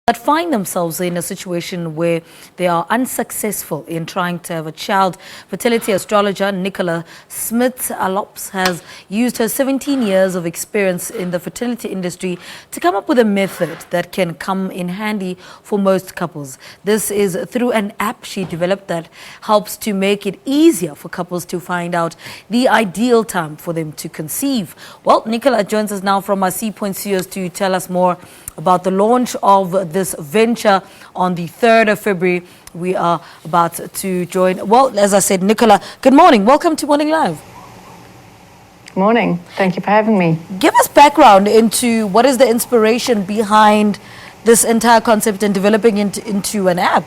but find themselves in a situation where they are unsuccessful in trying to have a child. Fertility astrologer Nicola Smuts Allsop has used her 17 years of experience in the fertility industry to come up with a method that can come in handy for most couples. This is through an app she developed that helps to make it easier for couples to find out the ideal time for them to conceive. Well, Nicola joins us now from our C Point Studios to tell us more about the launch of this venture on the 3rd of February. We are about to join, well, as I said, Nicola, good morning. Welcome to Morning Live. Morning. Thank you for having me. Give us background into what is the inspiration behind this entire concept and developing it into an app.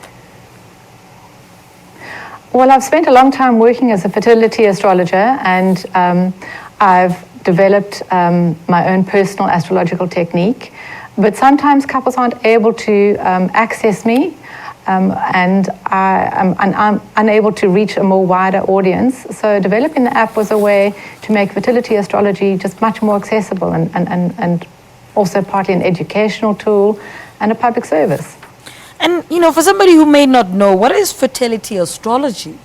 Well, I've spent a long time working as a fertility astrologer, and I've developed my own personal astrological technique. But sometimes couples aren't able to access me, and I'm unable to reach a more wider audience. So developing the app was a way to make fertility astrology just much more accessible and also partly an educational tool and a public service. And, you know, for somebody who may not know, what is fertility astrology?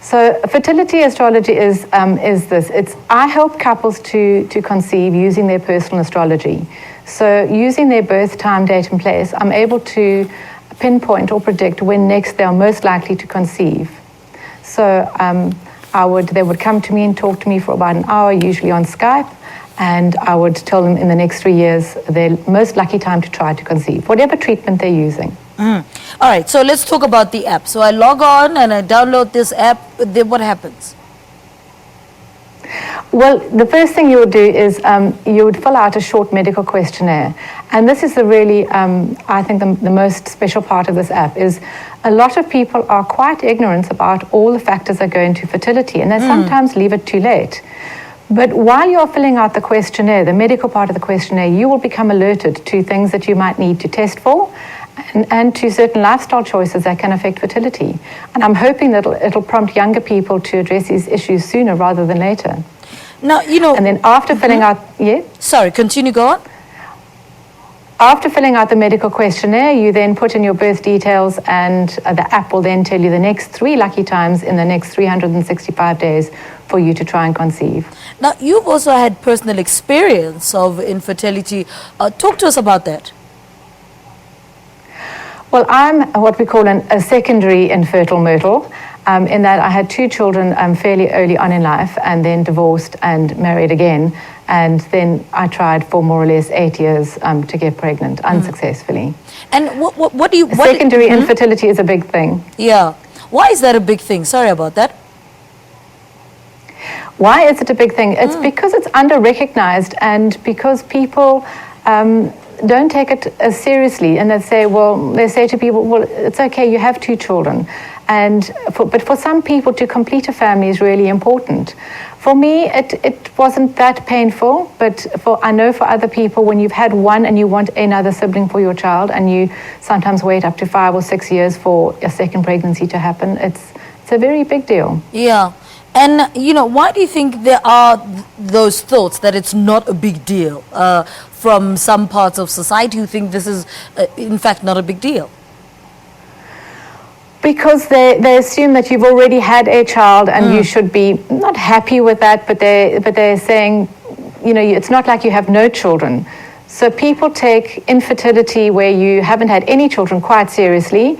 So fertility astrology is this. I help couples to conceive using their personal astrology. So using their birth time, date and place, I'm able to pinpoint or predict when next they are most likely to conceive. So they would come to me and talk to me for about an hour, usually on Skype, and I would tell them in the next 3 years their most lucky time to try to conceive, whatever treatment they're using. All right, so let's talk about the app. So I log on and I download this app. Then what happens? Well, the first thing you would do is you would fill out a short medical questionnaire. And this is the really, I think, the most special part of this app is a lot of people are quite ignorant about all the factors that go into fertility, and they sometimes leave it too late. But while you're filling out the questionnaire, the medical part of the questionnaire, you will become alerted to things that you might need to test for, and to certain lifestyle choices that can affect fertility. And I'm hoping that it'll prompt younger people to address these issues sooner rather than later. Now, you know... And then after filling out... Yeah? Sorry, continue, go on. After filling out the medical questionnaire, you then put in your birth details, and the app will then tell you the next 3 lucky times in the next 365 days for you to try and conceive. Now, you've also had personal experience of infertility. Talk to us about that. Well, I'm what we call a secondary infertile myrtle, in that I had 2 children fairly early on in life, and then divorced and married again. And then I tried for more or less 8 years to get pregnant unsuccessfully. And what do you... Secondary infertility is a big thing. Yeah. Why is that a big thing? Sorry about that. Why is it a big thing? It's because it's under-recognized, and because people don't take it as seriously, and they say to people, well, it's okay, you have 2 children. But for some people, to complete a family is really important. For me, it wasn't that painful, but I know for other people, when you've had one and you want another sibling for your child, and you sometimes wait up to 5 or 6 years for a second pregnancy to happen, it's a very big deal. Yeah. And, you know, why do you think there are those thoughts that it's not a big deal from some parts of society who think this is, in fact, not a big deal? Because they assume that you've already had a child, and you should be not happy with that, but they're saying, you know, it's not like you have no children. So people take infertility, where you haven't had any children, quite seriously.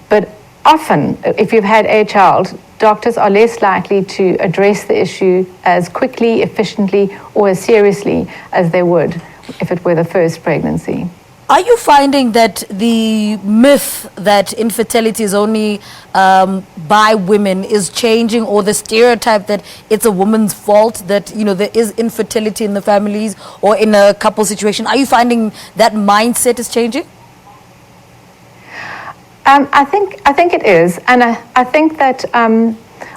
But often, if you've had a child, doctors are less likely to address the issue as quickly, efficiently, or as seriously as they would if it were the first pregnancy. Are you finding that the myth that infertility is only by women is changing, or the stereotype that it's a woman's fault, that, you know, there is infertility in the families or in a couple situation? Are you finding that mindset is changing? I think it is, and I think that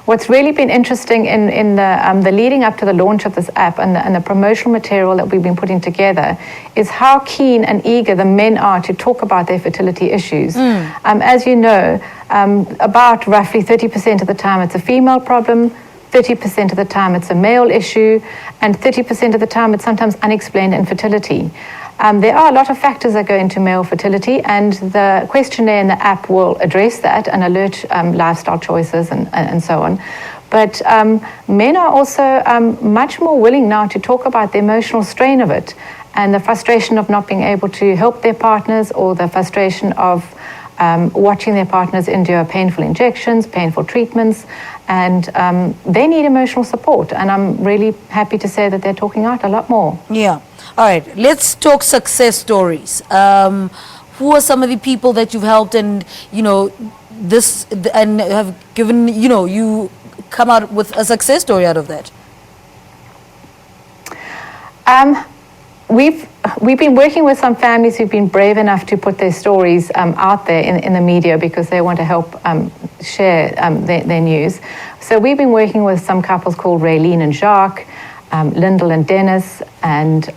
what's really been interesting in the leading up to the launch of this app and the promotional material that we've been putting together is how keen and eager the men are to talk about their fertility issues. As you know, about roughly 30% of the time it's a female problem, 30% of the time it's a male issue, and 30% of the time it's sometimes unexplained infertility. There are a lot of factors that go into male fertility, and the questionnaire in the app will address that and alert lifestyle choices and so on. But men are also much more willing now to talk about the emotional strain of it and the frustration of not being able to help their partners, or the frustration of watching their partners endure painful injections, painful treatments, and they need emotional support. And I'm really happy to say that they're talking out a lot more. Yeah. All right. Let's talk success stories. Who are some of the people that you've helped, and and have given you come out with a success story out of that? We've been working with some families who've been brave enough to put their stories out there in the media, because they want to help share their news. So we've been working with some couples called Raylene and Jacques, Lyndall and Dennis, and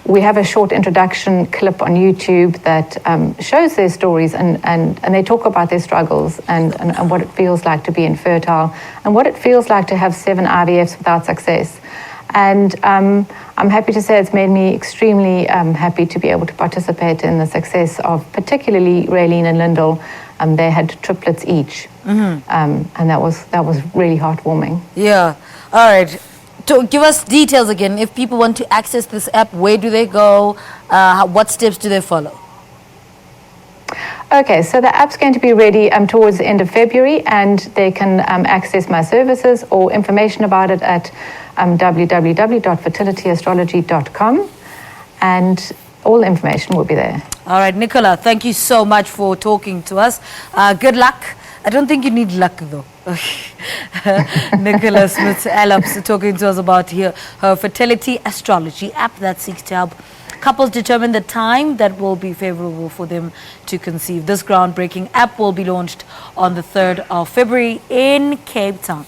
we have a short introduction clip on YouTube that shows their stories, and they talk about their struggles and what it feels like to be infertile, and what it feels like to have 7 IVFs without success. And I'm happy to say it's made me extremely happy to be able to participate in the success of particularly Raylene and Lyndall. They had triplets each, and that was really heartwarming. Yeah. All right. To give us details again, if people want to access this app, where do they go? What steps do they follow? Okay, so the app's going to be ready towards the end of February, and they can access my services or information about it at www.fertilityastrology.com, and all the information will be there. All right, Nicola, thank you so much for talking to us. Good luck. I don't think you need luck, though. Nicola Smuts Allsop talking to us about her fertility astrology app that seeks to help couples determine the time that will be favorable for them to conceive. This groundbreaking app will be launched on the 3rd of February in Cape Town.